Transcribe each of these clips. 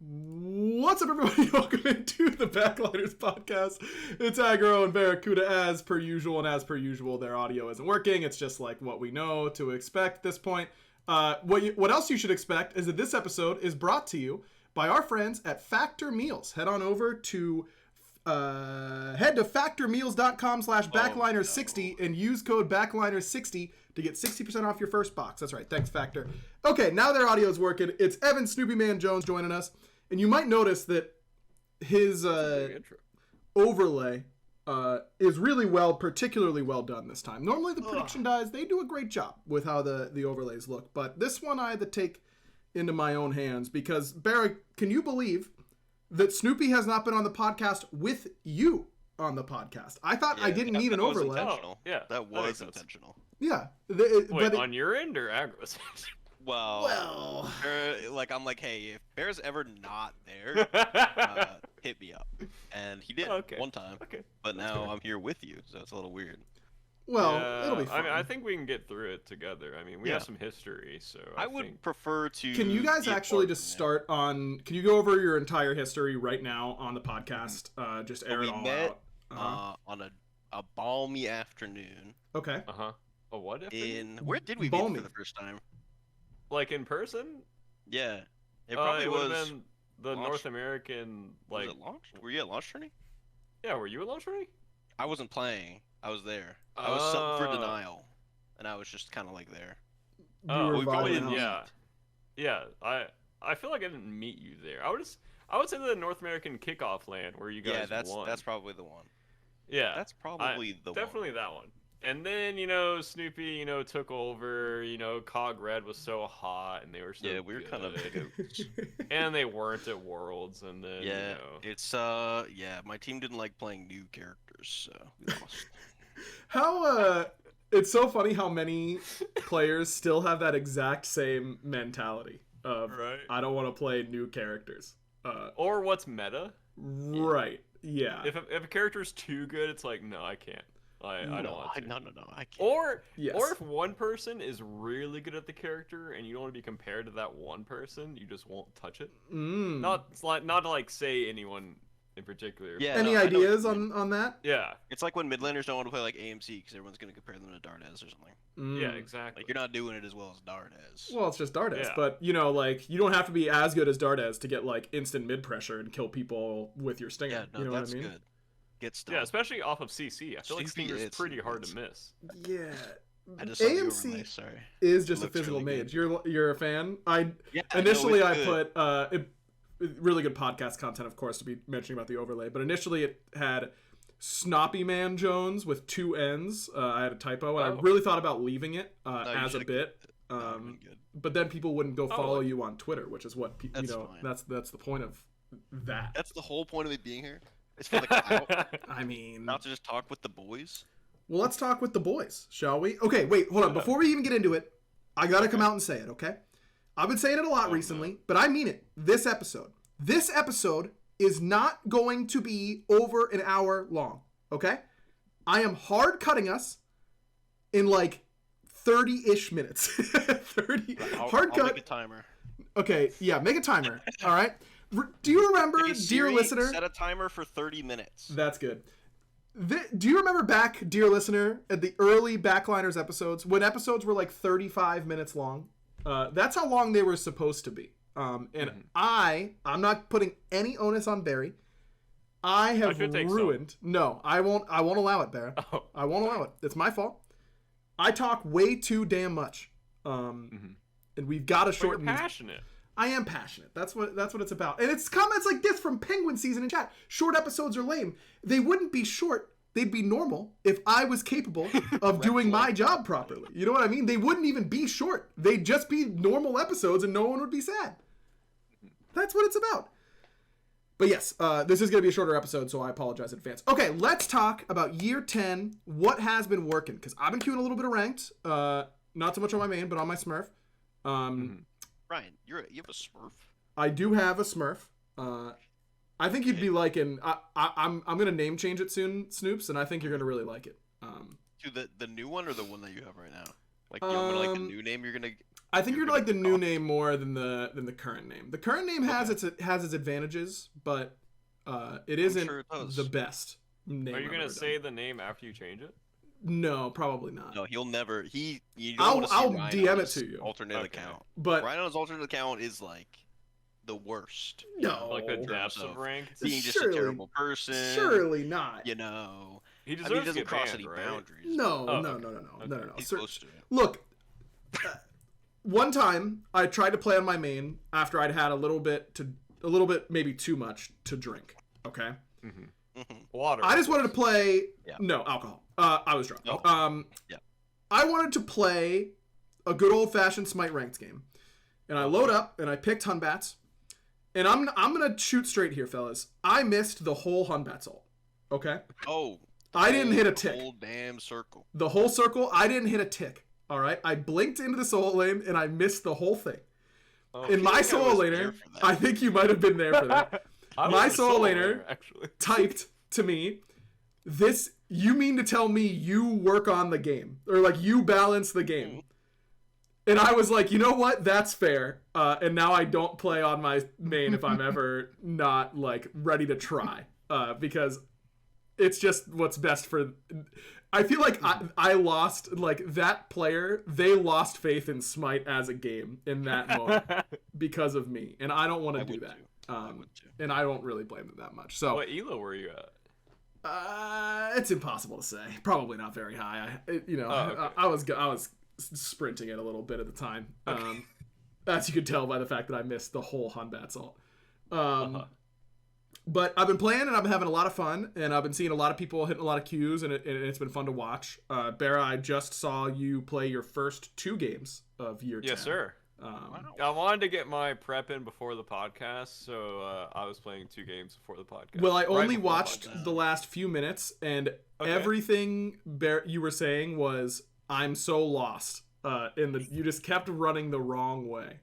What's up, everybody? Welcome into the Backliners podcast. It's Aggro and Barracuda as per usual, and as per usual, their audio isn't working. It's just like what we know to expect at this point. What else you should expect is that this episode is brought to you by our friends at Factor Meals. Head on over to factormeals.com/backliner60 and use code backliner60 to get 60% off your first box. That's right. Thanks, Factor. Okay, now their audio is working. It's Evan Snoopy Man Jones joining us. And you might notice that his overlay is really particularly well done this time. Normally the production guys, they do a great job with how the overlays look. But this one I had to take into my own hands because, Barry, can you believe that Snoopy has not been on the podcast with you on the podcast? I thought I didn't need an overlay. Yeah, that was intentional. Yeah. Wait, on your end or Aggro's? Well, I'm like, hey, if Bear's ever not there, hit me up. And he did one time. Okay. But now I'm here with you, so it's a little weird. Well, it'll be fun. I mean, I think we can get through it together. I mean, we have some history, so I would prefer to. Can you guys actually just start on? Can you go over your entire history right now on the podcast? Just air it all out. On a balmy afternoon. Okay. A what afternoon? Where did we meet for the first time? Like in person? Yeah. It probably was been the North American, like... Was it launch? Were you at launch tourney? Yeah, were you at launch tourney? I wasn't playing. I was there. I was subbed for denial. And I was just kind of like there. We probably didn't, Yeah, I feel like I didn't meet you there. I would say the North American kickoff LAN where you guys won. That's probably the one. Yeah. That's probably the one. Definitely that one. And then, Snoopy, took over, Cog Red was so hot, and they were so Yeah, we were kind of goats. And they weren't at Worlds, and then, it's, my team didn't like playing new characters, so we lost. It's so funny how many players still have that exact same mentality of, I don't want to play new characters. Or what's meta. Right, yeah. If a character's too good, it's like, no, I can't. I don't want to. No, I can't. Or if one person is really good at the character and you don't want to be compared to that one person, you just won't touch it. Not to say anyone in particular. Yeah. Any ideas on that? Yeah. It's like when mid laners don't want to play like AMC because everyone's going to compare them to Dardes or something. Yeah, exactly. Like you're not doing it as well as Dardes. Well, it's just Dardes, but you don't have to be as good as Dardes to get like instant mid pressure and kill people with your stinger. Yeah, no, you know that's what I mean? good. Yeah, especially off of CC. I feel like Stinger's pretty hard to miss. Yeah. AMC is just a physical mage. You're a fan? Initially I put really good podcast content, of course, to be mentioning about the overlay, but initially it had Snoppy Man Jones with 2 N's. I had a typo, and I really thought about leaving it as a bit. But then people wouldn't go follow you on Twitter, which is what that's the point of that. That's the whole point of it being here. It's for the clout. I mean... Not to just talk with the boys? Well, let's talk with the boys, shall we? Okay, wait, hold on. Before we even get into it, I gotta come out and say it, okay? I've been saying it a lot recently, but I mean it. This episode is not going to be over an hour long, okay? I am hard cutting us in like 30-ish minutes. 30. Hard cut. I'll make a timer. Okay, yeah, make a timer, all right? Do you remember, dear listener... Set a timer for 30 minutes. That's good. Do you remember back, dear listener, at the early Backliners episodes, when episodes were like 35 minutes long? That's how long they were supposed to be. I'm not putting any onus on Barry. I have ruined... No, I won't allow it, Barry. I won't allow it. It's my fault. I talk way too damn much. And we've got to shorten... But you're passionate. I am passionate. That's what it's about. And it's comments like this from Penguin Season in chat. Short episodes are lame. They wouldn't be short. They'd be normal if I was capable of doing my job properly. You know what I mean? They wouldn't even be short. They'd just be normal episodes and no one would be sad. That's what it's about. But yes, this is going to be a shorter episode, so I apologize in advance. Okay, let's talk about year 10, what has been working. Because I've been queuing a little bit of ranked. Not so much on my main, but on my Smurf. Ryan, you have a Smurf? I do have a Smurf. I think you'd be liking... I'm going to name change it soon, Snoops, and I think you're going to really like it. To the new one or the one that you have right now? Like, you want to like the new name you're going to... I think you're like the new name more than the current name. The current name has its advantages, but it isn't the best name. Are you gonna say the name after you change it? No, probably not. No, he'll never. I'll DM it to you. Alternate account, but Rhino's alternate account is like the worst. No, like the depths of rank. Being just a terrible person. Surely not. You know, he doesn't cross any boundaries. No. He's close to it. Look, one time I tried to play on my main after I'd had a little bit, maybe too much to drink. Okay. Water. I just wanted to play. Yeah. No alcohol. I was drunk. Oh. I wanted to play a good old fashioned Smite ranked game, and I load up and I picked Hunbats, and I'm gonna shoot straight here, fellas. I missed the whole Hunbats ult. Okay. Oh. I didn't hit a tick. The whole damn circle. The whole circle. I didn't hit a tick. All right. I blinked into the solo lane and I missed the whole thing. In my solo laner, I think you might have been there for that. My solo laner typed to me, "This, you mean to tell me you work on the game, or like you balance the game?" And I was like, you know what? That's fair. And now I don't play on my main if I'm ever not like ready to try, because it's just what's best for. I feel like I lost, like, that player, they lost faith in Smite as a game in that moment because of me, and I don't want to do that. And I don't really blame them that much. So what elo were you at? It's impossible to say. Probably not very high. I was sprinting it a little bit at the time. Okay. As you could tell by the fact that I missed the whole Hunbat ult. But I've been playing and I've been having a lot of fun, and I've been seeing a lot of people hitting a lot of Qs, and it's been fun to watch. Barra, I just saw you play your first 2 games of year 10. Yes, sir. I wanted to get my prep in before the podcast, so I was playing 2 games before the podcast. Well, I only watched the last few minutes, and everything you were saying was, I'm so lost. You just kept running the wrong way.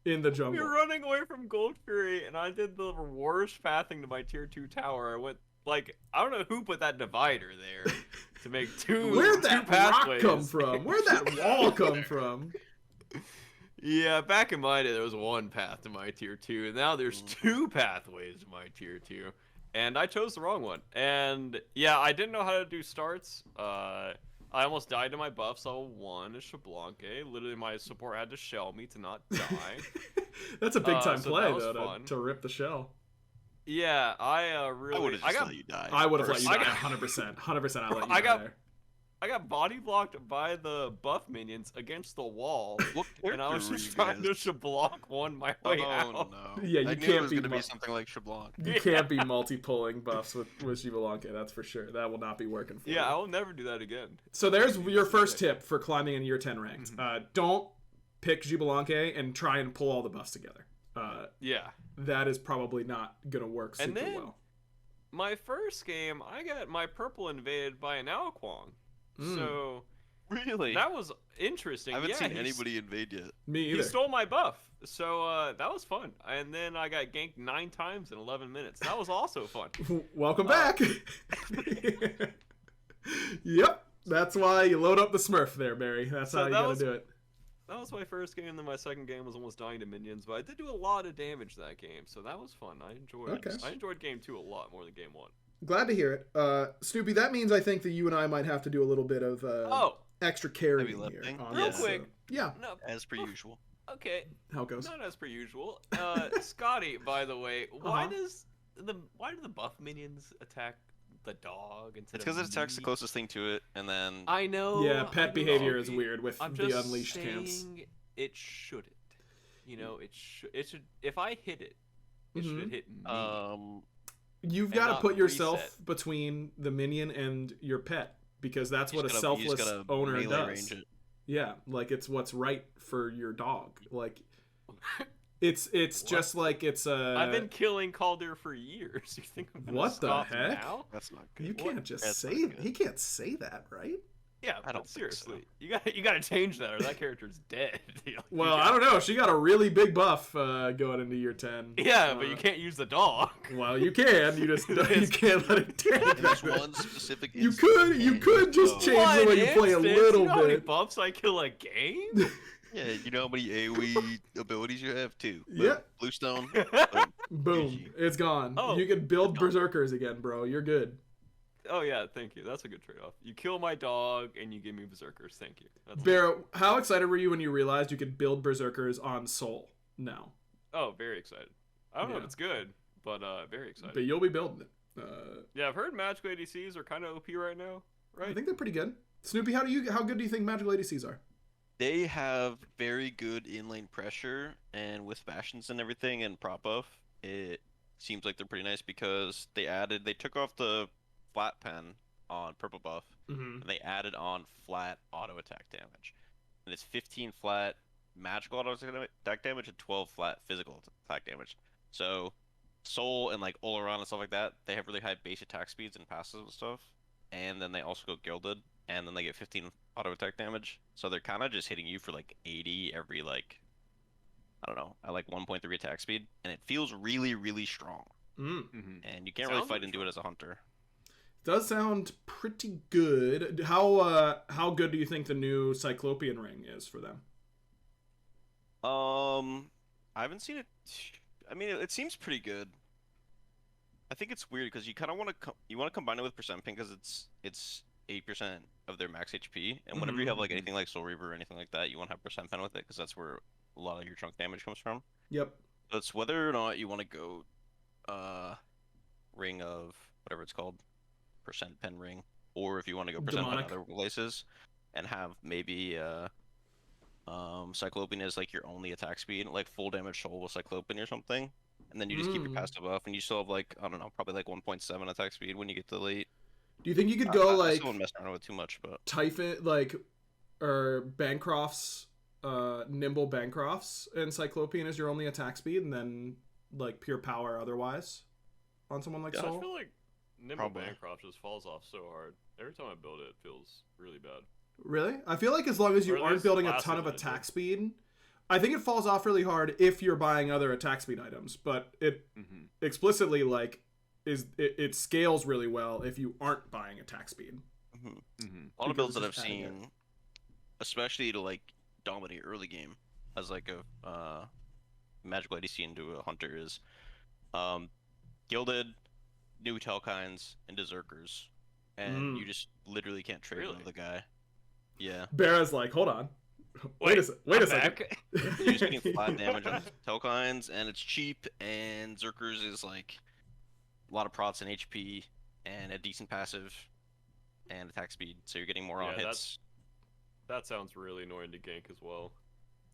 In the jungle. You're running away from Gold Fury, and I did the worst pathing to my tier 2 tower. I went, like, I don't know who put that divider there to make two Where'd that rock pathways. come from? Where'd that wall come from? Yeah, back in my day, there was 1 path to my tier 2, and now there's 2 pathways to my tier 2. And I chose the wrong one. And, yeah, I didn't know how to do starts. I almost died to my buffs level 1 as Shablanque. Literally, my support had to shell me to not die. That's a big time play, though, to rip the shell. Yeah, I would have let you die. I would have let you die 100%. 100% I let you die there. I got body blocked by the buff minions against the wall, and I was just trying to Shablanc one my way out. No. Yeah, you can't be something like Shablanc. You can't be multi-pulling buffs with Shablanc, that's for sure. That will not be working for you. Yeah, I will never do that again. So there's your first tip for climbing in year 10 ranked. Don't pick Shablanc and try and pull all the buffs together. Yeah. That is probably not going to work super well. My first game, I got my purple invaded by an Alquang. So really, that was interesting. I haven't seen anybody invade yet. Me either. He stole my buff, so that was fun. And then I got ganked 9 times in 11 minutes. That was also fun. Welcome back. Yep, that's why you load up the Smurf there, Barry. That's how you gotta do it. That was my first game. Then my second game was almost dying to minions, but I did do a lot of damage that game, so that was fun. I enjoyed it. I enjoyed game 2 a lot more than game 1. Glad to hear it. Snoopy, that means I think that you and I might have to do a little bit of extra carrying here. Real quick. Yeah. No, as per usual. Okay. How it goes? Not as per usual. Scotty, by the way, why do the buff minions attack the dog instead It's because it attacks the closest thing to it, and then... I know. Yeah, pet behavior is weird with the unleashed camps. It shouldn't. You know, it should. If I hit it, it should hit me. You've got to put yourself between the minion and your pet, because that's what a selfless owner does. Yeah, like it's what's right for your dog. Like it's just like it's a. I've been killing Calder for years. You think I'm gonna what the stop heck? Now? That's not good. You can't just say he can't say that, right? Yeah, I don't seriously, think so. you gotta change that, or that character's dead. Well, I don't know. She got a really big buff going into year 10. Yeah, but you can't use the dog. Well, you can. You just you can't let it take There's that. one specific. You could just change the way you play a little you know how many bit. buffs I kill a game? Yeah, you know how many AoE abilities you have too. Yeah. Bluestone. Boom. It's gone. Oh, You can build berserkers again, bro. You're good. Oh yeah, thank you. That's a good trade-off. You kill my dog and you give me berserkers. Thank you. Barrow, how excited were you when you realized you could build berserkers on Soul now? Oh, very excited. I don't know if it's good, but very excited. But you'll be building it. Yeah, I've heard magical ADCs are kind of OP right now, right? I think they're pretty good. Snoopy, how good do you think magical ADCs are? They have very good in-lane pressure, and with Bastions and everything and prop buff, it seems like they're pretty nice because they took off the flat pen on purple buff, and they added on flat auto attack damage. And it's 15 flat magical auto attack damage and 12 flat physical attack damage. So Soul and like Oleron and stuff like that, they have really high base attack speeds and passives and stuff. And then they also go gilded, and then they get 15 auto attack damage. So they're kind of just hitting you for like 80 every like, I don't know, at like 1.3 attack speed, and it feels really, really strong. And you can't really fight into it as a hunter. Does sound pretty good. How good do you think the new Cyclopean ring is for them? I haven't seen it. I mean, it seems pretty good. I think it's weird because you kind of want to combine it with percent ping because it's 8% of their max HP, and whenever you have like anything like Soul Reaver or anything like that, you want to have percent pen with it because that's where a lot of your chunk damage comes from. Yep. So it's whether or not you want to go, ring of whatever it's called. Percent pen ring, or if you want to go percent pen other places and have maybe Cyclopean is like your only attack speed, like full damage Soul with Cyclopean or something, and then you just keep your passive buff and you still have like, I don't know, probably like 1.7 attack speed when you get to late. Do you think you could go like I wouldn't mess around with too much, but Typhon like or Bancroft's nimble Bancroft's and Cyclopean is your only attack speed, and then like pure power otherwise on someone like Soul? I feel like Nimble Bancroft just falls off so hard. Every time I build it, it feels really bad. Really? I feel like as long as you aren't building a ton of attack speed, I think it falls off really hard if you're buying other attack speed items. But it explicitly like it scales really well if you aren't buying attack speed. A lot of builds that I've seen, especially to like dominate early game as like a magical ADC into a hunter, is gilded, new Telkines, and Berserkers, and you just literally can't trade with the guy. Yeah. Barra's like, hold on. Wait a second. You're just getting flat damage on Telkines, and it's cheap, and Zerkers is like a lot of prots and HP, and a decent passive, and attack speed, so you're getting more on hits. That sounds really annoying to gank as well.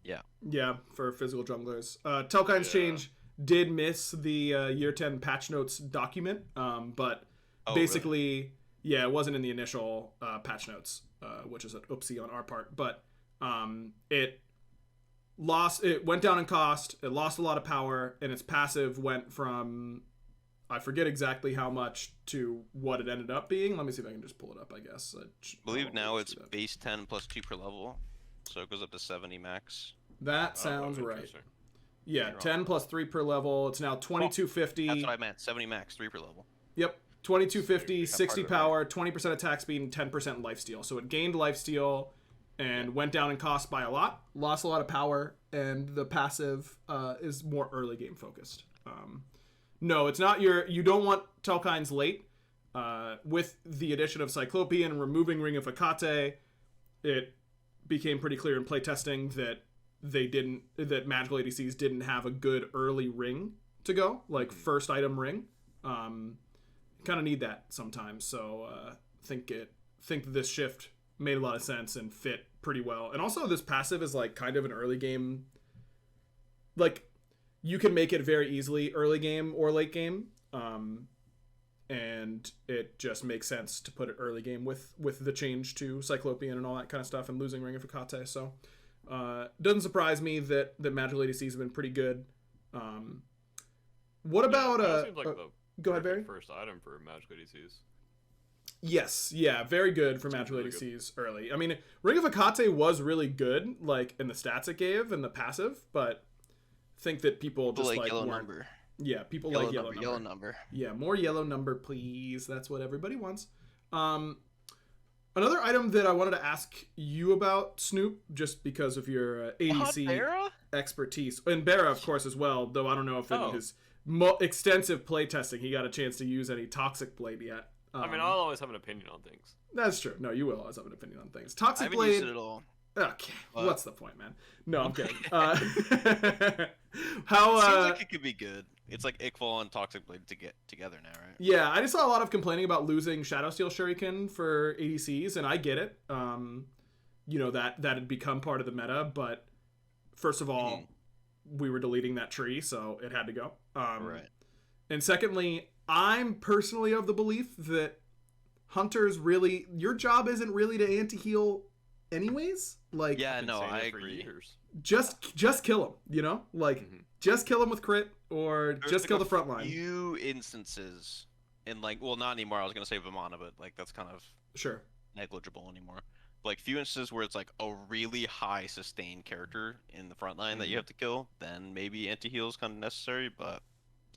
Yeah. Yeah, for physical junglers. Telkines change did miss the year 10 patch notes document, but basically, really? Yeah, it wasn't in the initial patch notes, which is an oopsie on our part, but it went down in cost, it lost a lot of power, and its passive went from, I forget exactly how much to what it ended up being. Let me see if I can just pull it up, I guess. I believe now it's base 10 plus 2 per level, so it goes up to 70 max. That sounds right. Yeah, 10 plus 3 per level. It's now 2250. That's what I meant. 70 max, 3 per level. Yep. 2250, 60 power, 20% attack speed, and 10% lifesteal. So it gained lifesteal and went down in cost by a lot, lost a lot of power, and the passive is more early game focused. No, it's not you don't want Telkines late. With the addition of Cyclopean and removing Ring of Hecate, it became pretty clear in playtesting that that magical ADCs didn't have a good early ring to go, like first item ring. Kind of need that sometimes, so think that this shift made a lot of sense and fit pretty well. And also this passive is like kind of an early game, like you can make it very easily early game or late game, and it just makes sense to put it early game with the change to Cyclopean and all that kind of stuff and losing Ring of Hecate. So doesn't surprise me that magical ADCs have been pretty good. What about seems like the go ahead, Barry. First item for magical ADCs. Yes, yeah, very good for Seems magical really ADCs early. I mean, Ring of Akate was really good, like in the stats it gave and the passive, but I think that people People just like yellow weren't. number. Yeah, people Yellow like yellow number. number. Yellow number. Yeah, more yellow number, please. That's what everybody wants. Um, Another item that I wanted to ask you about, Snoop, just because of your ADC Vera? expertise, and Barra, of course, as well. Though I don't know if in Oh. his extensive playtesting he got a chance to use any Toxic Blade yet. I mean, I'll always have an opinion on things. That's true. No, you will always have an opinion on things. I Toxic haven't Blade. used it at all. Okay, What? what's the point, man? No, I'm kidding. It How? seems like it could be good. It's like Iqbal and Toxic Blade to get together now, right? Yeah, I just saw a lot of complaining about losing Shadow Steel Shuriken for ADCs, and I get it. That had become part of the meta, but first of all, we were deleting that tree, so it had to go. Right. And secondly, I'm personally of the belief that Hunters really, your job isn't really to anti-heal anyways. Like, Yeah, Been no, saying I it for agree. years. just kill him, you know? Like, just kill him with crit, or There's just like kill the a front line. Few instances, in like, well, not anymore. I was gonna say Vimana, but like that's kind of Sure. negligible anymore. But, like few instances where it's like a really high sustained character in the front line that you have to kill, then maybe anti-heal is kind of necessary. But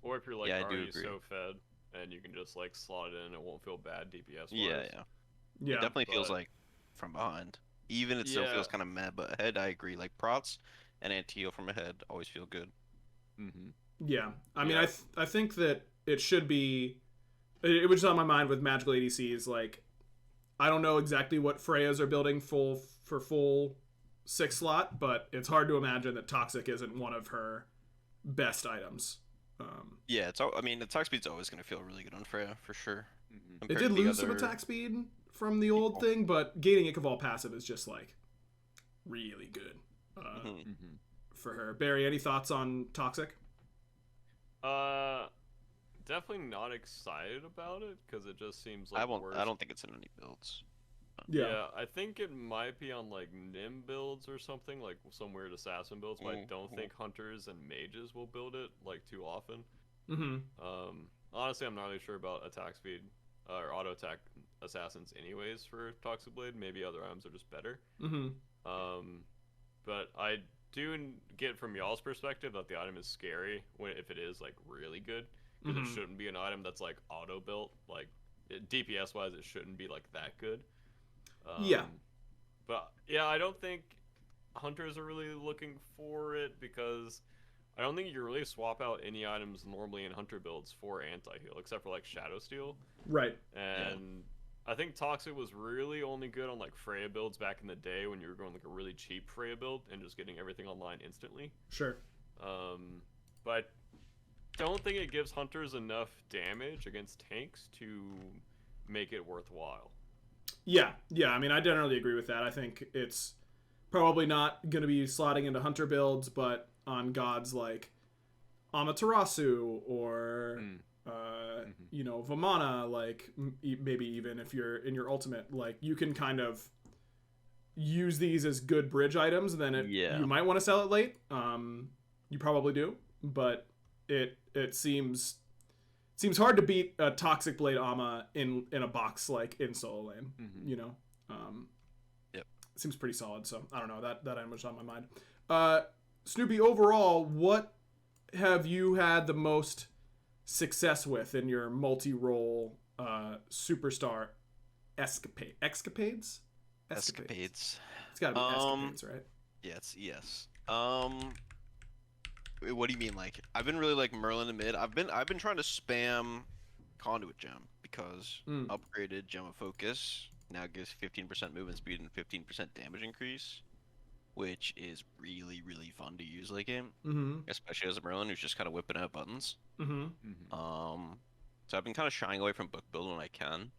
Or if you're like Yeah, I do already agree. so fed and you can just like slot it in, it won't feel bad DPS wise. yeah, Yeah. it definitely feels but- like from behind. Even it still Yeah. feels kind of meh, but ahead I agree. Like prots and anti-heal from ahead always feel good. Mm-hmm. Yeah, I mean, Yeah. I think that it should be. It was just on my mind with magical ADCs. Like, I don't know exactly what Freyas are building for full 6 slot, but it's hard to imagine that Toxic isn't one of her best items. Yeah, I mean, the attack speed's always gonna feel really good on Freya for sure. Mm-hmm. It compared did to the lose some other- attack speed from the old thing, but gaining Ichval passive is just like really good Mhm. Mm-hmm. for her. Barry, any thoughts on Toxic? Definitely not excited about it because it just seems like I won't. worse. I don't think it's in any builds. Yeah, I think it might be on like Nim builds or something, like some weird assassin builds, but I don't Mhm. think hunters and mages will build it like too often. Mm-hmm. Honestly, I'm not really sure about attack speed or auto attack assassins anyways for Toxic Blade. Maybe other items are just better. Mm-hmm. But I do get from y'all's perspective that the item is scary if it is like really good, because Mhm. it shouldn't be an item that's like auto built. Like DPS wise, it shouldn't be like that good. Yeah. But yeah, I don't think hunters are really looking for it because I don't think you really swap out any items normally in hunter builds for anti-heal except for like Shadow Steel. Right. And I think Toxic was really only good on like Freya builds back in the day when you were going like a really cheap Freya build and just getting everything online instantly. Sure. But I don't think it gives hunters enough damage against tanks to make it worthwhile. Yeah. I mean, I generally agree with that. I think it's probably not going to be slotting into hunter builds, but on gods like Amaterasu or Vimana, like maybe even if you're in your ultimate, like you can kind of use these as good bridge items. Then you might want to sell it late. You probably do, but it seems hard to beat a Toxic Blade Ama in a box like in solo lane. You know. Yep. Seems pretty solid. So I don't know, that item was on my mind. Snoopy, overall, what have you had the most success with in your multi-role superstar escapades? Escapades. It's gotta be escapades, right? Yes. What do you mean? Like, I've been really like Merlin in mid. I've been trying to spam Conduit Gem because upgraded Gem of Focus now gives 15% movement speed and 15% damage increase, which is really fun to use late game, especially as a Merlin who's just kind of whipping out buttons. So I've been kind of shying away from book build when I can,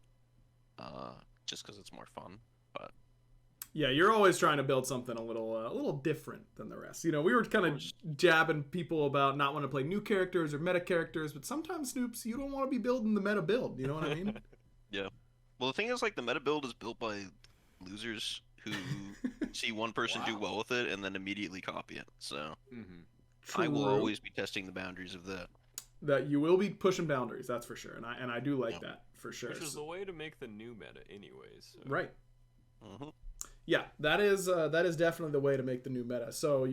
just because it's more fun. But yeah, you're always trying to build something a little different than the rest. You know, we were kind of jabbing people about not wanting to play new characters or meta characters, but sometimes, Snoops, you don't want to be building the meta build. You know what I mean? Yeah. Well, the thing is, like, the meta build is built by losers who see one person do well with it and then immediately copy it. So I will True. always be testing the boundaries of that. That you will be pushing boundaries, that's for sure, and I do like that for sure. Which is the way to make the new meta, anyways. So. Right. Mm-hmm. Yeah, that is definitely the way to make the new meta. So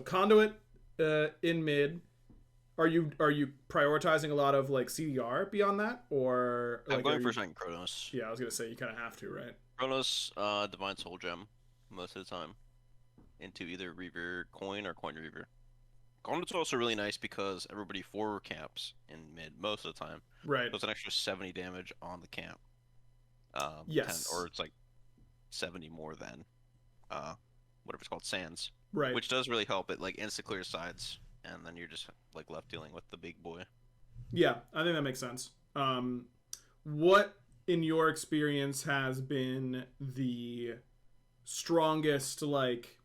Conduit in mid. Are you prioritizing a lot of like CDR beyond that, or like, I'm going for second Kronos. Yeah, I was gonna say you kind of have to, right? Kronos, Divine Soul Gem, most of the time, into either Reaver Coin or Coin Reaver. Conduit's also really nice because everybody forward camps in mid most of the time. Right. So it's an extra 70 damage on the camp. Yes. 10, or it's like 70 more than whatever it's called, Sands. Right. Which does really help. It like insta clear sides, and then you're just like left dealing with the big boy. Yeah, I think that makes sense. What in your experience has been the strongest, like,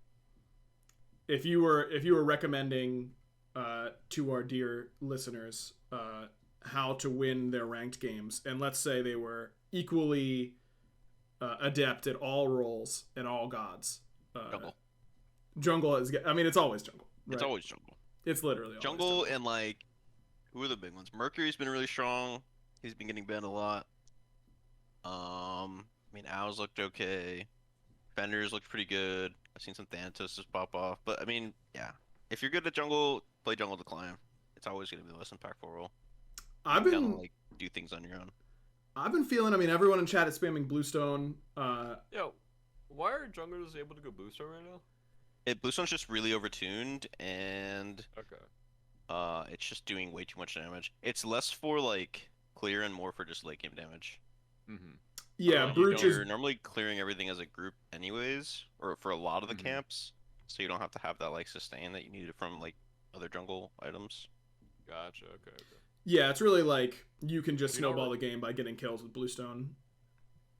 if you were recommending to our dear listeners how to win their ranked games, and let's say they were equally adept at all roles and all gods. Jungle is, I mean, it's always jungle. Right? It's always jungle. It's literally always jungle. And like, who are the big ones? Mercury's been really strong. He's been getting banned a lot. I mean, Owls looked okay. Fenders looked pretty good. I've seen some Thanatos just pop off. But I mean, yeah. If you're good at jungle, play jungle decline. It's always going to be the less impactful role. I've you been kinda, like, do things on your own. I've been feeling. I mean, everyone in chat is spamming Bluestone. Yo, why are junglers able to go Bluestone right now? Bluestone's just really overtuned, and okay. it's just doing way too much damage. It's less for like clear and more for just late game damage. Mm-hmm. Yeah, Brooch is you're normally clearing everything as a group anyways, or for a lot of the camps, so you don't have to have that like sustain that you needed from like other jungle items. Gotcha. Okay. Yeah, it's really like you can just snowball the game by getting kills with Bluestone.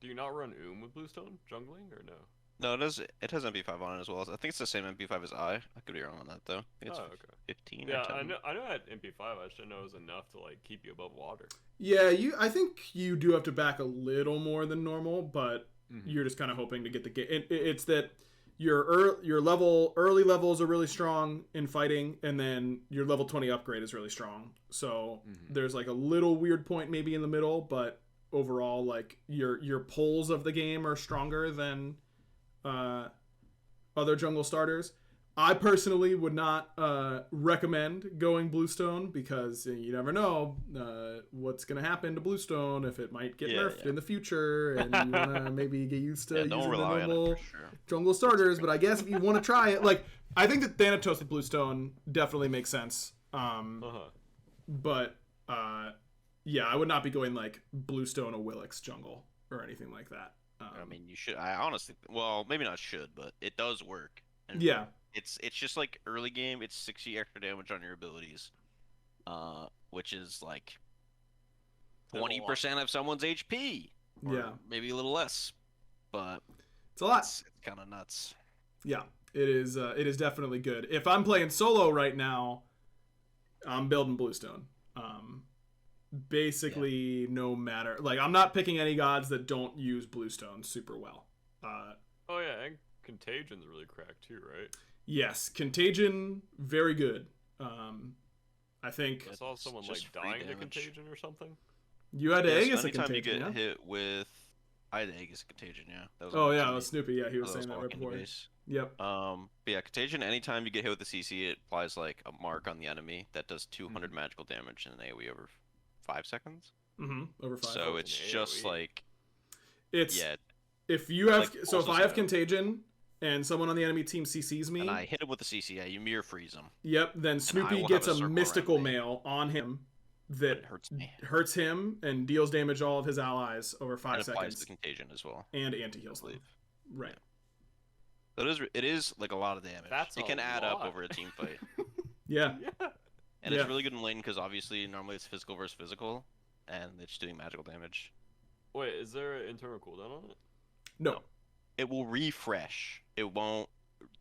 Do you not run with Bluestone jungling or no? No, it does. It has MP5 on it as well. I think it's the same MP5 as I could be wrong on that though. I think it's 15. Yeah, or 10. I know I had MP5. I just didn't know it was enough to like keep you above water. Yeah, I think you do have to back a little more than normal, but you're just kind of hoping to get the game. It's that your early levels are really strong in fighting, and then your level 20 upgrade is really strong. So there's like a little weird point maybe in the middle, but overall, like your pulls of the game are stronger than other jungle starters. I personally would not recommend going Bluestone because you never know what's going to happen to Bluestone, if it might get nerfed in the future, and you want to maybe get used to using the normal jungle starters. But I guess if you want to try it, like, I think that Thanatos with Bluestone definitely makes sense. But yeah, I would not be going like Bluestone or Willix jungle or anything like that. I mean, you should. I honestly, well, maybe not should, but it does work. And yeah. It's just like early game. It's 60 extra damage on your abilities, which is like 20% of someone's HP. Or maybe a little less, but it's a lot. It's kind of nuts. Yeah, it is. It is definitely good. If I'm playing solo right now, I'm building Bluestone. Basically, no matter. Like, I'm not picking any gods that don't use Bluestone super well. Oh yeah, and Contagion's really cracked too, right? Yes, Contagion, very good. I think I saw someone like dying to Contagion or something. You had egg as a Contagion. Anytime you get hit with, I had egg as a Contagion. Yeah. That was that was Snoopy. Yeah, he was saying that right before. Yep. But yeah, Contagion. Anytime you get hit with the CC, it applies like a mark on the enemy that does 200 magical damage in an AOE over 5 seconds. Over 5. So it's just like it's if you have like, so if I have Contagion and someone on the enemy team CCs me, and I hit him with the CC, you mirror freeze him. Yep. Then Snoopy gets a mystical mail on him that hurts him and deals damage to all of his allies over 5 seconds. Applies the Contagion as well. And anti-heal sleeve. Right. So it is like a lot of damage. It can add up over a team fight. Yeah. And it's really good in lane because obviously normally it's physical versus physical, and it's doing magical damage. Wait, is there an internal cooldown on it? No. It will refresh. It won't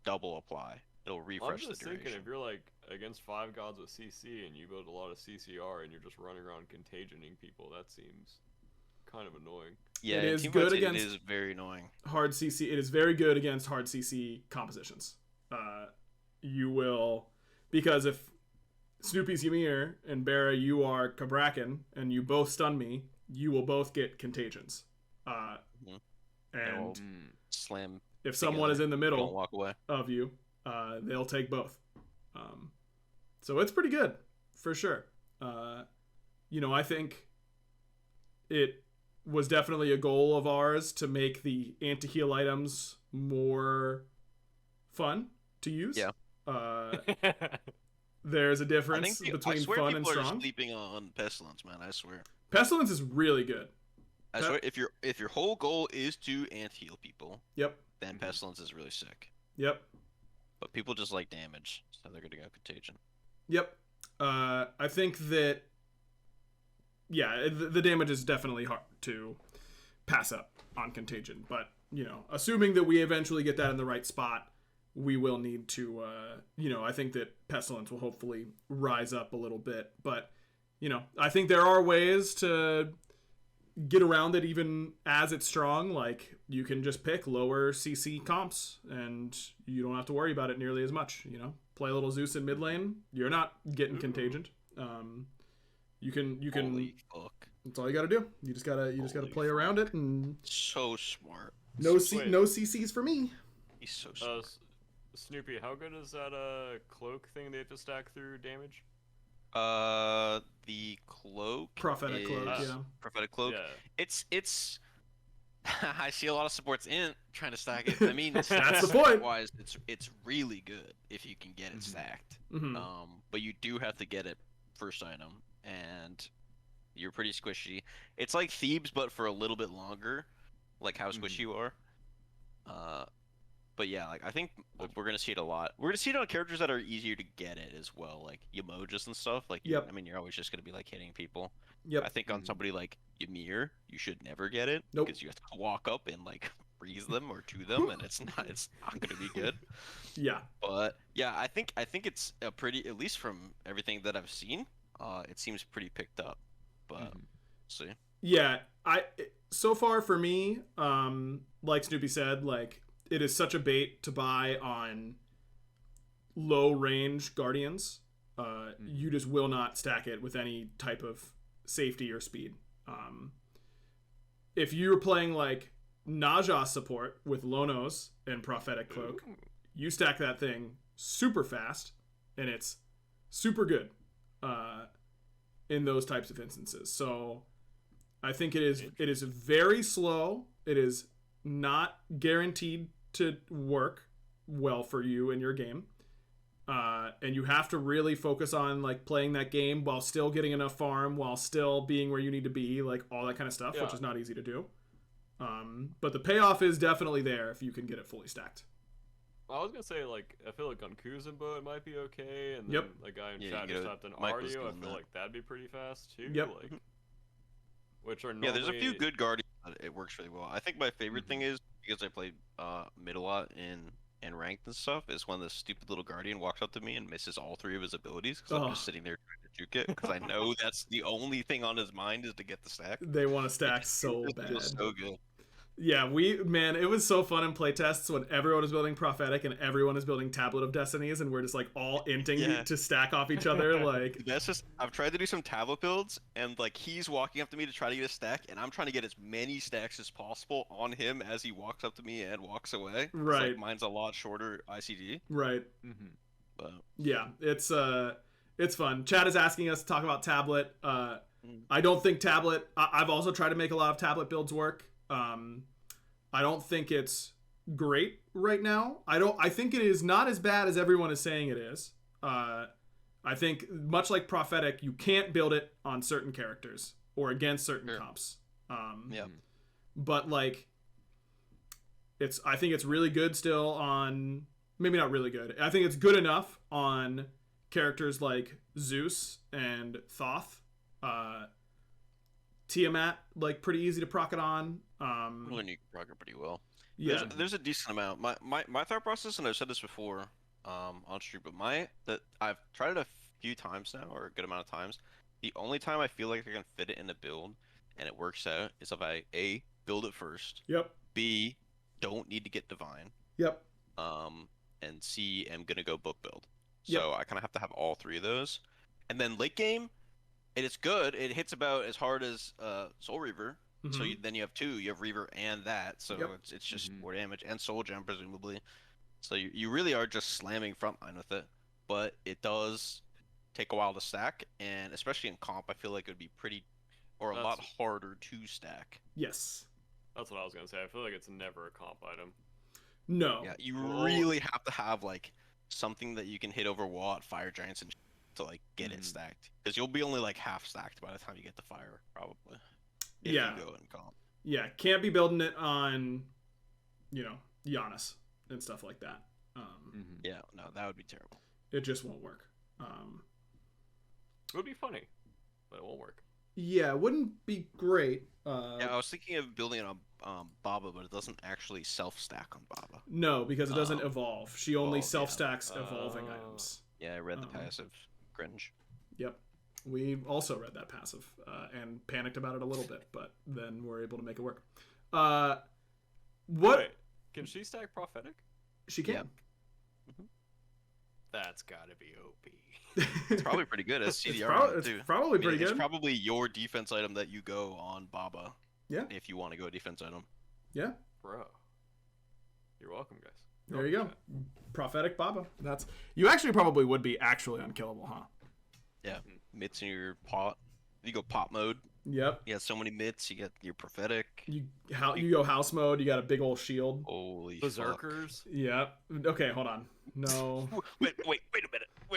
double apply. It'll refresh the duration. I'm just thinking if you're like against 5 gods with CC and you build a lot of CCR and you're just running around contagioning people, that seems kind of annoying. Yeah, it is good against. It is very annoying. Hard CC. It is very good against hard CC compositions. You will, because if Snoopy's Ymir, and Barra, you are Kabrakan, and you both stun me, you will both get contagions. Mhm. And Slam if someone is in the don't middle walk away. of you, they'll take both. So it's pretty good, for sure. I think it was definitely a goal of ours to make the anti-heal items more fun to use. Yeah. There's a I difference think I between swear fun and people are strong. sleeping on Pestilence, man. I swear. Pestilence is really good. I swear, if your whole goal is to anti-heal people, Yep. then Pestilence is really sick. Yep. But people just like damage, so they're gonna go Contagion. Yep. I think that, yeah, the damage is definitely hard to pass up on Contagion. But, assuming that we eventually get that in the right spot, we will need to, I think that Pestilence will hopefully rise up a little bit. But, I think there are ways to get around it even as it's strong. Like, you can just pick lower CC comps, and you don't have to worry about it nearly as much, Play a little Zeus in mid lane, you're not getting Contagioned. You can Holy fuck. That's all you gotta do. You just gotta play around it, and So smart. no Wait. no CCs for me. He's so smart. Snoopy, how good is that cloak thing they have to stack through damage? The cloak. Prophetic cloak, is- yeah. Prophetic cloak. Yeah. It's. I see a lot of supports in trying to stack it. I mean, That's the point. Wise, it's really good if you can get it stacked. Mhm. But you do have to get it first item, and you're pretty squishy. It's like Thebes, but for a little bit longer, like how squishy you are. But yeah, like I think we're gonna see it a lot. We're gonna see it on characters that are easier to get it as well, like Yamojis and stuff. Like, Yep. I mean, you're always just gonna be like hitting people. Yep. I think on somebody like Ymir, you should never get it Nope. because you have to walk up and like freeze them or to them, and it's not gonna be good. Yeah. But yeah, I think it's a pretty, at least from everything that I've seen, it seems pretty picked up. But see, Yeah. So far for me, like Snoopy said, like it is such a bait to buy on low range guardians. You just will not stack it with any type of safety or speed. If you're playing like Naja support with Lonos and Prophetic Cloak, you stack that thing super fast, and it's super good in those types of instances. So I think it is very slow. It is not guaranteed to work well for you in your game. And you have to really focus on like playing that game while still getting enough farm, while still being where you need to be, like all that kind of stuff, which is not easy to do. But the payoff is definitely there if you can get it fully stacked. I was gonna say, like, I feel like on Kuzumbo it might be okay, and then the guy in chat just tapped an Mike was Ardio. I doing feel that. like that'd be pretty fast too. Yep. Like, which are yeah, there's a few normally- good guardians that it works really well. I think my favorite thing is, because I played mid a lot in ranked and stuff, is when the stupid little guardian walks up to me and misses all three of his abilities because I'm just sitting there trying to juke it because I know that's the only thing on his mind is to get the stack. They want to stack so It bad. feels so good. Yeah, it was so fun in playtests when everyone is building Prophetic and everyone is building Tablet of Destinies, and we're just like all inting to stack off each other. Like, That's just, I've tried to do some tablet builds, and like he's walking up to me to try to get a stack, and I'm trying to get as many stacks as possible on him as he walks up to me and walks away. 'Cause, Right. Like, mine's a lot shorter ICD. right. But Yeah, it's fun. Chad is asking us to talk about Tablet. I don't think Tablet. I've also tried to make a lot of Tablet builds work. I don't think it's great right now. I think it is not as bad as everyone is saying it is. I think much like Prophetic, you can't build it on certain characters or against certain comps. yeah, But like, I think it's really good still on. Maybe not really good. I think it's good enough on characters like Zeus and Thoth. Tiamat, like, pretty easy to proc it on. when you can proc it pretty well. Yeah. There's a decent amount. My thought process, and I've said this before on stream, but that I've tried it a few times now, or a good amount of times. The only time I feel like I can fit it in a build and it works out is if I A, build it first, Yep. B, don't need to get divine, Yep. and C, am gonna go book build. Yep. So I kind of have to have all three of those. And then late game, it is good. It hits about as hard as Soul Reaver. So Mhm. then you have two. You have Reaver and that. So Yep. it's just more damage and Soul Gem presumably. So you really are just slamming frontline with it. But it does take a while to stack, and especially in comp, I feel like it would be pretty or a lot harder to stack. Yes. That's what I was gonna say. I feel like it's never a comp item. No. Yeah, you really have to have like something that you can hit over wall at Fire Giants and to like get it stacked, because you'll be only like half stacked by the time you get to fire, probably. If Yeah. you go in comp. Yeah, can't be building it on, Giannis and stuff like that. Yeah, no, that would be terrible. It just won't work. It would be funny, but it won't work. Yeah, it wouldn't be great. Yeah, I was thinking of building it on Baba, but it doesn't actually self-stack on Baba. No, because it doesn't evolve. She only yeah. self-stacks evolving items. Yeah, I read the passive. Cringe. Yep. We also read that passive and panicked about it a little bit, but then we're able to make it work. What? Wait, can she stack prophetic? She can. Yeah. That's gotta be OP. It's probably pretty good as CDR It's too. probably pretty It's good. probably your defense item that you go on Baba. Yeah. If you want to go defense item. Yeah. Bro. You're welcome, guys. There you go. Prophetic Baba. You actually probably would be actually unkillable, huh? Yeah. Mitts in your pot. You go pot mode. Yep. You got so many mitts. You get your prophetic. You go house mode. You got a big old shield. Holy Berserkers. Yep. Okay, hold on. No. Wait a minute.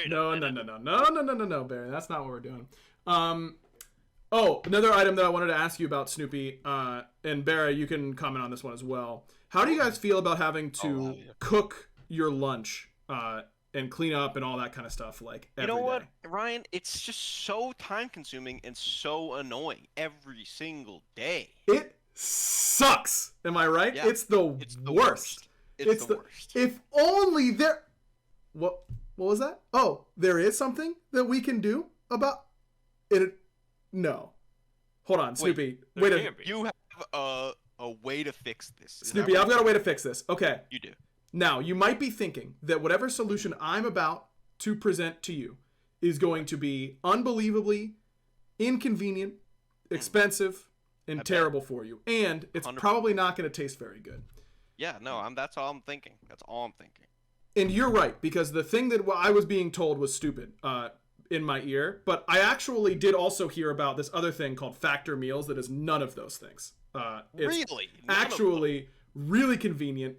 No, Barry. That's not what we're doing. Oh, another item that I wanted to ask you about, Snoopy, and Barry, you can comment on this one as well. How do you guys feel about having to cook your lunch and clean up and all that kind of stuff every You know what, day? Ryan? It's just so time consuming and so annoying every single day. It sucks. Am I right? Yeah, it's the worst. It's the worst. If only there. What was that? Oh, there is something that we can do about it. No. Hold on, Snoopy. Wait a. You have a way to fix this. Is Snoopy, that I've right? got a way to fix this. Okay. You do. Now, you might be thinking that whatever solution I'm about to present to you is going to be unbelievably inconvenient, expensive, and terrible for you. And it's 100%. probably not going to taste very good. Yeah, no, that's all I'm thinking. That's all I'm thinking. And you're right, because the thing that I was being told was stupid in my ear. But I actually did also hear about this other thing called Factor Meals that is none of those things. It's Really? None of actually really convenient,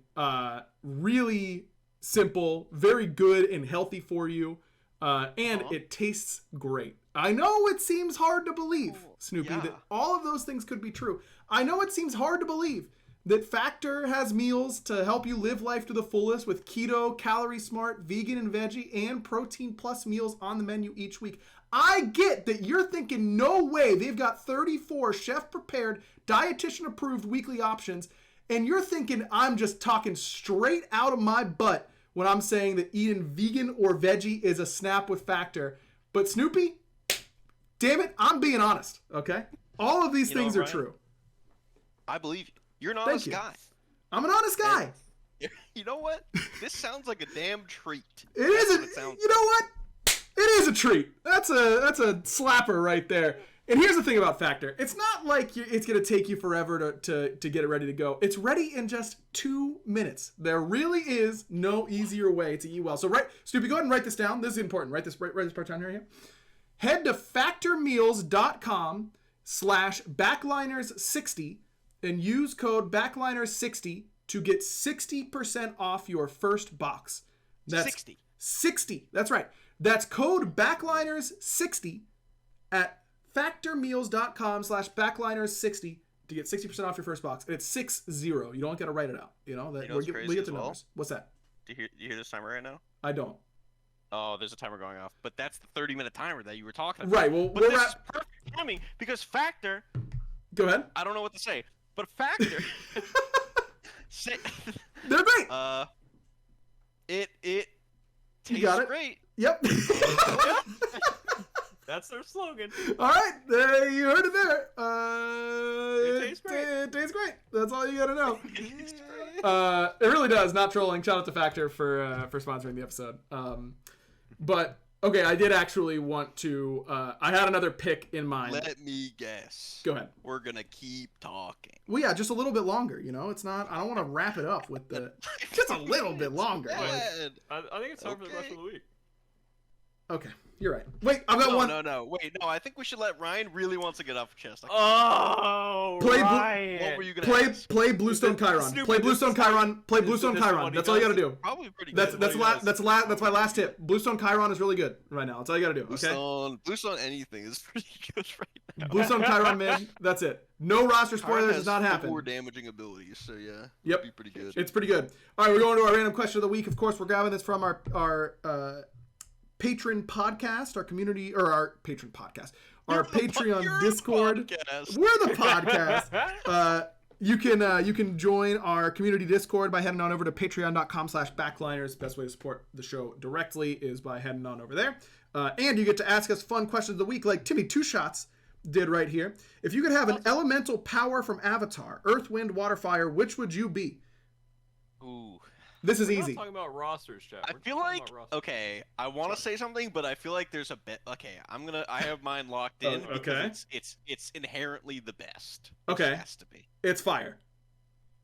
really simple, very good and healthy for you, and it tastes great. I know it seems hard to believe, Snoopy, that all of those things could be true. I know it seems hard to believe that Factor has meals to help you live life to the fullest with keto, calorie smart, vegan and veggie, and protein plus meals on the menu each week. I get that you're thinking, no way, they've got 34 chef-prepared, dietitian-approved weekly options, and you're thinking I'm just talking straight out of my butt when I'm saying that eating vegan or veggie is a snap with Factor. But Snoopy, damn it, I'm being honest, okay? All of these things are true. I believe you. You're an honest guy. I'm an honest guy. You know what? This sounds like a damn treat. It is That's what it sounds you know what? It is a treat. That's a slapper right there. And here's the thing about Factor. It's not like it's going to take you forever to get it ready to go. It's ready in just 2 minutes. There really is no easier way to eat well. So Snoopy, go ahead and write this down. This is important. Write this part down here. Head to factormeals.com/backliners60 and use code backliners60 to get 60% off your first box. That's 60. That's right. That's code backliners60 at factormeals.com/backliners60 to get 60% off your first box. And it's 60. You don't get to write it out. We get the numbers. What's that? Do you hear this timer right now? I don't. Oh, there's a timer going off. But that's the 30-minute timer that you were talking about. Right. Well, but this is perfect timing because Factor. Go ahead. I don't know what to say, but Factor. They're great. It tastes great. Yep. That's their slogan. All right, you heard it there. It tastes great. It tastes great. That's all you gotta know. It really does. Not trolling. Shout out to Factor for sponsoring the episode. But Okay, I did actually want to. I had another pick in mind. Let me guess. Go ahead. We're gonna keep talking. Well, yeah, just a little bit longer. You know, it's not. I don't want to wrap it up with the. Just a little bit longer. Like, I think it's time for the question of the week. okay, you're right. Wait, I've got one. No. Wait, no. I think we should let Ryan really wants to get off the chest. Oh, Ryan. What were you gonna ask? Play Bluestone Chiron. Play Bluestone Chiron. Play Bluestone Chiron. That's all you gotta do. Probably pretty That's good. that's my last tip. Bluestone Chiron is really good right now. That's all you gotta do. Okay. Bluestone anything is pretty good right now. Bluestone Chiron, man. That's it. No roster spoilers does not happen. More damaging abilities, so yeah. Yep. Be pretty good. It's pretty good. All right, we're going to our random question of the week. Of course, we're grabbing this from our patron podcast, our community, or our patron podcast, our Patreon Discord. We're the podcast. You can join our community Discord by heading on over to patreon.com/backliners. Best way to support the show directly is by heading on over there. And you get to ask us fun questions of the week, like Timmy Two Shots did right here. If you could have an elemental power from Avatar, Earth, Wind, Water, Fire, which would you be? Ooh. This is We're easy. not talking about rosters, Jeff. I feel like I want to say something, but I feel like there's a bit. Okay, I have mine locked in. Okay. It's inherently the best. Okay. It has to be. It's fire.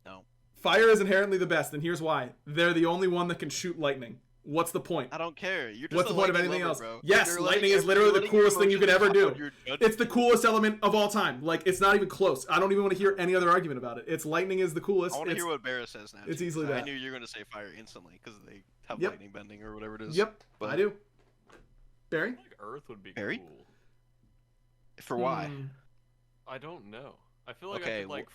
No. Fire is inherently the best, and here's why. They're the only one that can shoot lightning. What's the point? I don't care. You're just What's the point of anything lover, else? bro. Yes, lightning is literally the coolest thing you could ever do. It's the coolest element of all time. Like, it's not even close. I don't even want to hear any other argument about it. It's lightning is the coolest. I want to hear what Barra says now. It's too, easily that. I knew you were going to say fire instantly because they have Yep. lightning bending or whatever it is. Yep, But I do. Barry? I think Earth would be Barry? cool. For why? I don't know. I feel like Okay, I could like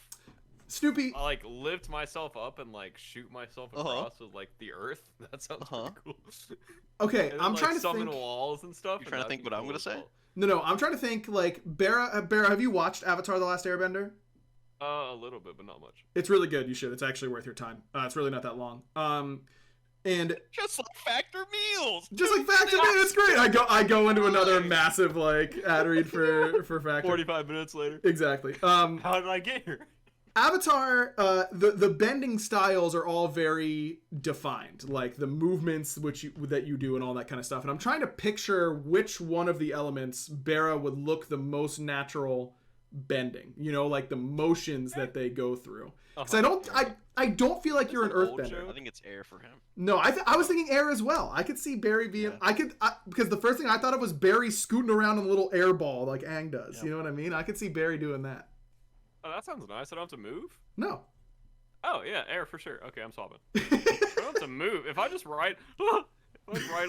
Snoopy. I like lift myself up and like shoot myself across with like the Earth. That sounds pretty cool. Okay, And then, I'm like, trying to summon think. walls and stuff. You trying to think what I'm gonna say? No, I'm trying to think. Like, Barra, have you watched Avatar: The Last Airbender? A little bit, but not much. It's really good. You should. It's actually worth your time. It's really not that long. And Just like Factor Meals. just like Factor, man, it's great. I go into another massive like ad read for Factor. 45 minutes later. Exactly. How did I get here? Avatar, the bending styles are all very defined, like the movements that you do and all that kind of stuff. And I'm trying to picture which one of the elements Barra would look the most natural bending. You know, like the motions that they go through. Because I don't feel like you're an earthbender. I think it's air for him. No, I was thinking air as well. I could see Barry being. Yeah. Because the first thing I thought of was Barry scooting around in a little air ball like Aang does. Yep. You know what I mean? I could see Barry doing that. Oh, that sounds nice. I don't have to move? No. Oh, yeah, air for sure. Okay, I'm swapping. I don't have to move. If I just ride a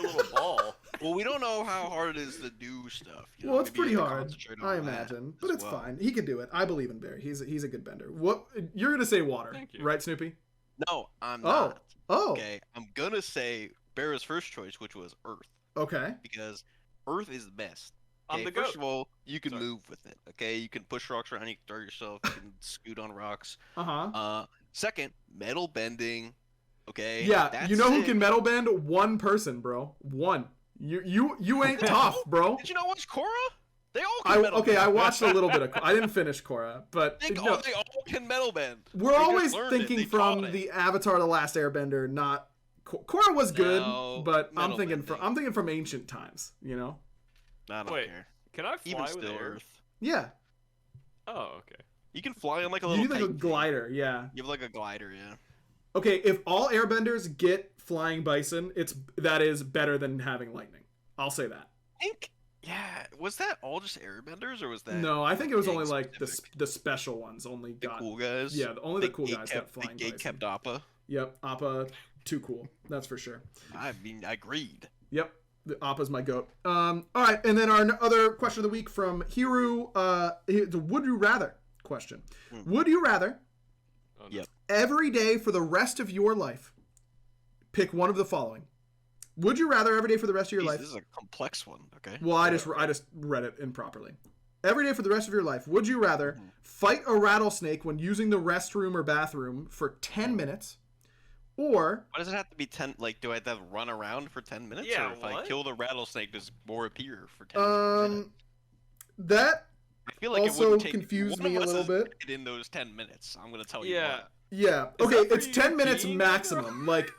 little ball. Well, we don't know how hard it is to do stuff. You know? Well, it's Maybe pretty hard, I that imagine. But it's well. fine. He can do it. I believe in Barry. He's a good bender. What you're going to say water, Thank you. right, Snoopy? No, I'm not. Oh. Okay, I'm going to say Barra's first choice, which was Earth. Okay. Because Earth is the best. I'm Okay, the goat. first of all, you can move with it. Okay, you can push rocks around, you can throw yourself, you can scoot on rocks. Second, metal bending. Okay. Yeah, that's you know who sick. can metal bend? One person, bro. One. You ain't tough, bro. Did you not watch Korra? They all can metal Okay, bend. I watched a little bit of. I didn't finish Korra, but They all can metal bend. We're They just always learned it. thinking They from taught it. the Avatar: The Last Airbender, not Korra was good, No, but I'm metal thinking bending. from ancient times. You know? I don't Wait, care. can I fly Even with still, air? Earth. Yeah. Oh, okay. You can fly on like a You little. need like a Titan glider. Yeah. thing. You have like a glider, yeah. Okay, if all airbenders get flying bison, that is better than having lightning. I'll say that. I think. Yeah, was that all just airbenders or was that? No, I think it was Gang only like specific? the special ones only The got. cool guys. Yeah, only the cool guys got flying The gate bison. kept Appa. Yep, Appa, too cool. That's for sure. I mean, I agreed. Yep, the Appa's my goat. All right, and then our other question of the week from Hiru. The would you rather question. Would you rather? Oh, no. Yep. Every day for the rest of your life, pick one of the following. Would you rather every day for the rest of your Jeez, life? This is a complex one. Okay. Well, I just read it improperly. Every day for the rest of your life, would you rather fight a rattlesnake when using the restroom or bathroom for 10 minutes, or Why does it have to be 10? Like, do I have to run around for 10 minutes? Yeah, Or if I what? kill the rattlesnake, does more appear for 10 minutes? that I feel like it also wouldn't take confused one me of a us little is bit. dead in those 10 minutes. I'm gonna tell you. Yeah. What. Yeah. Is Okay, that for it's you 10 minutes peeing, maximum. Like.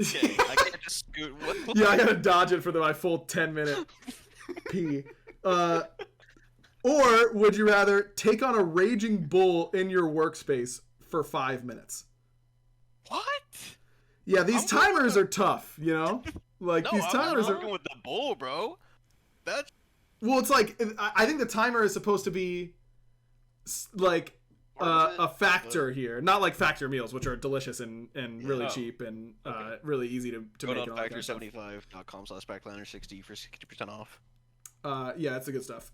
Okay, I can't just scoot. What? Yeah, I gotta dodge it for my full 10-minute pee. Or would you rather take on a raging bull in your workspace for 5 minutes? What? Yeah, these I'm going timers with are tough, you know? Like, No, these I'm timers working are... with the bull, bro. That's Well, it's like, I think the timer is supposed to be, like, part of it, a factor here. Not like factor meals, which are delicious and really Oh, cheap and okay. really easy to Go make. to And all that kind of stuff. factor75.com/backliner60 for 60% off. Yeah, it's the good stuff.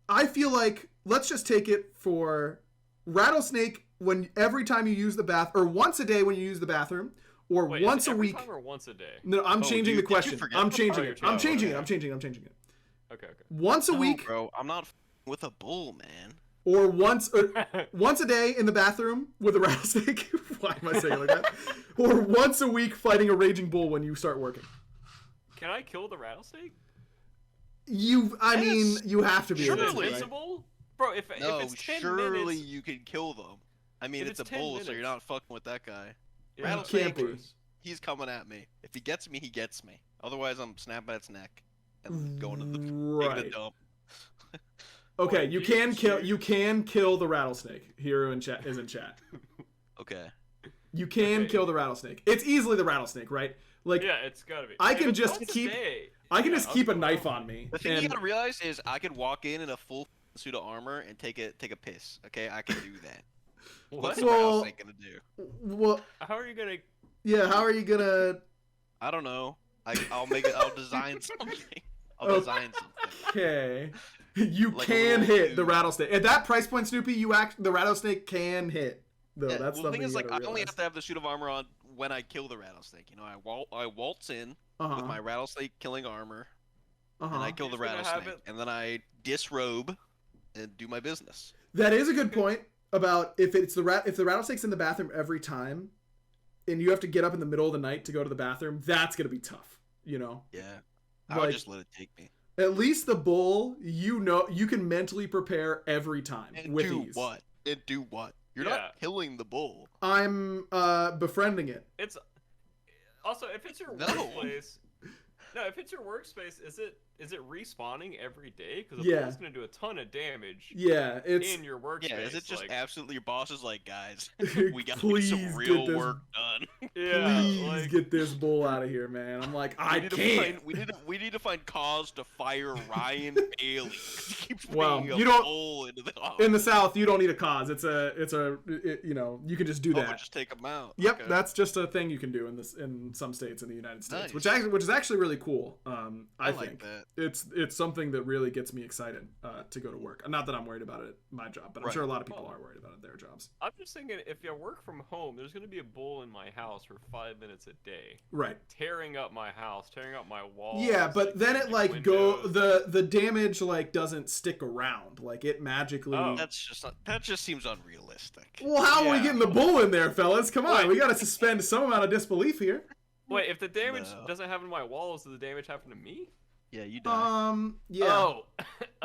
I feel like let's just take it for rattlesnake every time you use the bath, or once a day when you use the bathroom, or Wait, once is it a every week. time or once a day? No, I'm changing dude, the did you question. forget I'm the changing part? it. I'm Oh, changing okay. it. I'm changing it. I'm changing it. Okay. Once a week, bro. I'm not with a bull, man. or once a day in the bathroom with a rattlesnake. Why am I saying it like that? Or once a week fighting a raging bull when you start working. Can I kill the rattlesnake? I mean, Yes. you have to be Is it able to, right? invincible? Bro, if No, it's 10 surely minutes, you can kill them. I mean, If it's a it's 10 bull, so you're minutes. not fucking with that guy. yeah, Rattlesnake, can't be. he's coming at me. If he gets me, he gets me. Otherwise, I'm snapping at its neck and going to the taking Right. a dump. Okay, Boy, you do can you kill. choose? You can kill the rattlesnake. Hero in chat is in chat. Okay. You can Okay. kill the rattlesnake. It's easily the rattlesnake, right? Like Yeah, it's gotta be. I If can it's just once a keep- day, I can yeah, just I'll keep a go knife with on it. me. The thing you and- gotta realize is I could walk in a full suit of armor and take a piss. Okay, I can do that. What? What's the Well- rattlesnake gonna do? Well, How are you gonna? yeah. How are you gonna? I don't know. I'll make it. I'll design something. I'll Oh. design something. Okay. You Like a can little hit the dude. rattlesnake at that price point, Snoopy. The rattlesnake can hit. Though Yeah, that's well, the something thing is, you like, gotta I only realize. have to have the suit of armor on when I kill the rattlesnake. You know, I waltz in Uh-huh. with my rattlesnake killing armor, and Uh-huh. I kill the You're just gonna have rattlesnake, and then I disrobe and do my business. That is a good point about if the rattlesnake's in the bathroom every time, and you have to get up in the middle of the night to go to the bathroom. That's gonna be tough. You know. Yeah, I Like- would just let it take me. At least the bull, you know, you can mentally prepare every time And with do ease. what? And do what? You're Yeah. not killing the bull. I'm befriending it. It's also if it's your No. workplace. No, if it's your workspace, is it respawning every day? Because Yeah. bull's gonna do a ton of damage Yeah, it's in your workspace. Yeah, is it just like, absolutely your boss is like, guys, we got to get please some real this, work done. yeah, please like, get this bull out of here, man. I'm like, I We need to can't. find, we need to find cause to fire Ryan Bailey. 'Cause he keeps Well, bringing you a don't- bull into the In the South, you don't need a cause. You know, you can just do Oh, that. just take him out. Yep, Okay. that's just a thing you can do in some states in the United States, Nice. which is actually really cool. I like think that. it's something that really gets me excited to go to work. Not that I'm worried about it, my job, but I'm Right. sure a lot of people Well, are worried about it, their jobs. I'm just thinking if you work from home, there's gonna be a bull in my house for 5 minutes a day, Right. tearing up my house, tearing up my walls. Yeah, but then it like windows. the damage like doesn't stick around. Like it magically. Oh. That just seems unrealistic. Well, how are we Yeah. getting the bull in there, fellas? Come on, Wait. we got to suspend some amount of disbelief here. Wait, if the damage No. doesn't happen to my walls, does the damage happen to me? Yeah, you die. Yeah. Oh.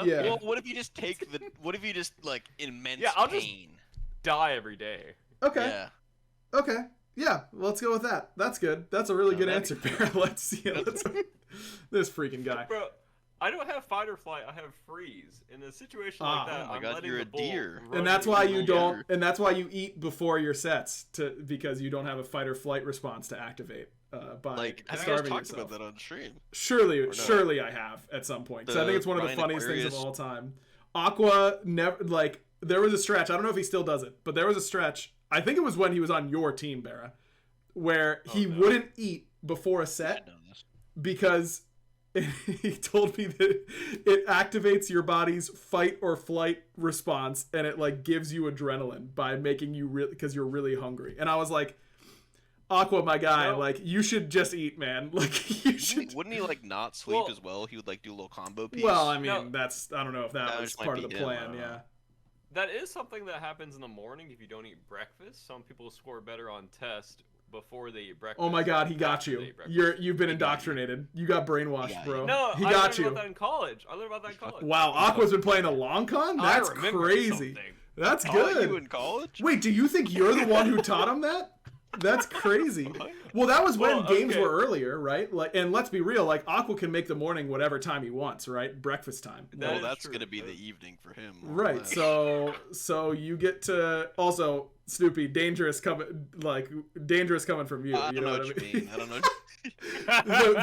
Yeah. Well, what if you just take the? What if you just like immense Yeah, I'll just- pain? Die every day. Okay. Yeah. Okay. Yeah. Let's go with that. That's good. That's a really No, good that'd answer, be Bear. Let's see. This freaking guy. Bro, I don't have fight or flight. I have freeze. In a situation Ah. like that, Oh my I'm God, letting you're the a bull deer. run And that's me why over. you don't. And that's why you eat before your sets because you don't have a fight or flight response to activate by Like, have you guys starving talked yourself. about that on stream? Surely, no? surely I have at some point. So I think it's one of the Ryan funniest things of Aquarius- all time. Aqua never like there was a stretch. I don't know if he still does it, but there was a stretch. I think it was when he was on your team, Barra, where he no. wouldn't eat before a I set know this. because he told me that it activates your body's fight or flight response and it like gives you adrenaline by making you because you're really hungry. And I was like, Aqua, my guy, No. like you should just eat, man. Like you should. Wouldn't he like not sleep Well- as well? He would like do a little combo piece. Well, I mean, No. I don't know if that That was just might part of be the him, I plan. don't Yeah. know. That is something that happens in the morning if you don't eat breakfast. Some people score better on test before they eat breakfast. Oh my God, he got after they you. eat breakfast. You've been He got you. indoctrinated. You got brainwashed, He got bro. you. No, he I got learned you. about that in college. I learned about that in college. Wow, Aqua's been playing the long con. I That's remember crazy. something. That's Taught good. you in college? Wait, do you think you're the one who taught him that? That's crazy. What? Well, that was when Well, games okay. were earlier, right? Like, and let's be real, like Aqua can make the morning whatever time he wants, right? Breakfast time. That Well, is that's true. gonna be the evening for him. more or Right. less. So you get to also Snoopy dangerous coming from you. I you don't know what what I you mean? mean. I don't know.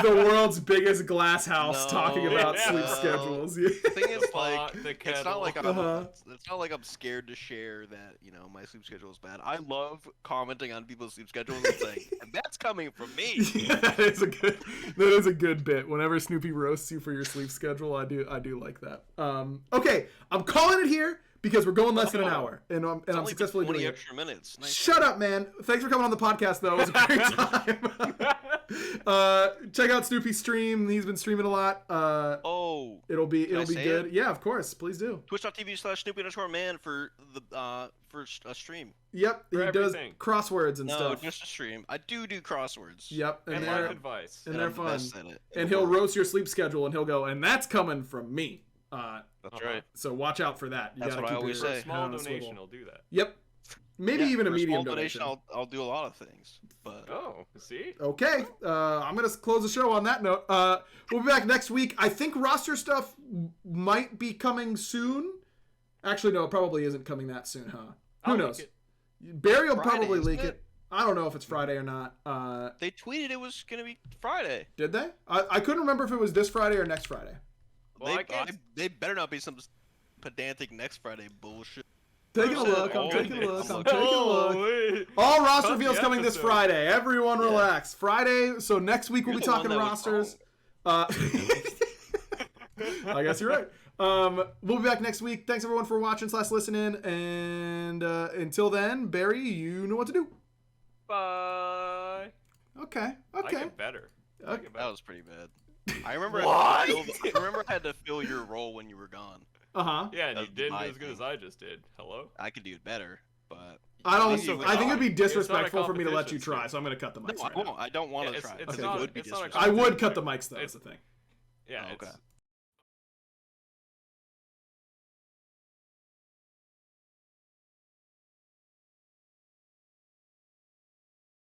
the world's biggest glass house talking No, about yeah. sleep no. schedules. The thing is, The like, pot, the it's not like I'm, Uh-huh. it's not like I'm scared to share that my sleep schedule is bad. I love commenting on people's sleep schedules and saying, and that's coming from me. Yeah, that is a good bit. Whenever Snoopy roasts you for your sleep schedule, I do like that. Okay, I'm calling it here because we're going less than an hour, and I'm It's only been successfully 20 doing it. extra minutes. Nice. Shut up, man. Thanks for coming on the podcast, though. It was a great time. Check out Snoopy's stream. He's been streaming a lot. Oh, It'll be I say good. it? Yeah, of course. Please do. Twitch.tv/Snoopy_man for a stream. Yep, he For does everything. crosswords and No, stuff. just a stream. I do crosswords. Yep, And they're life advice. and And they're I'm the fun. best at it. And he'll roast your sleep schedule, and he'll go, and that's coming from me. That's right. So watch out for that. You That's gotta what I keep always your For a say. small head on a donation, swivel. I'll do that. Yep. Maybe even a for medium small donation. I'll do a lot of things. But Oh, see? Okay, I'm gonna close the show on that note. We'll be back next week. I think roster stuff might be coming soon. Actually, no, it probably isn't coming that soon, huh? Who I'll knows? leak Barry will Friday, probably isn't leak it? it. I don't know if it's Friday or not. they tweeted it was gonna be Friday. Did they? I couldn't remember if it was this Friday or next Friday. Well, I guess- They better not be some pedantic next Friday bullshit. Taking a Oh, look. I'm oh, taking a okay. look. I'm I'm taking a Oh, look. wait. All roster Cut reveals the coming this episode. Friday. Everyone Yeah. relax. Friday. So next week we'll You're be the one talking that was rosters. I guess you're right. We'll be back next week. Thanks everyone for watching / listening. And until then, Barry, you know what to do. Bye. Okay. I Okay. get better. I Okay. get That better. was pretty bad. I remember. What? I remember I had to fill your role when you were gone. Uh huh. Yeah, and you That's didn't my do as good thing. as I just did. Hello? I could do it better, but I don't. Also, I think it'd be it's not a disrespectful for me to let you competition, try, so I'm gonna cut the no, mics I right now. won't. I don't want to Yeah, try. it's because not- it would be it's not a disrespectful. I would cut the mics though. Is It's- the thing. Yeah, Okay.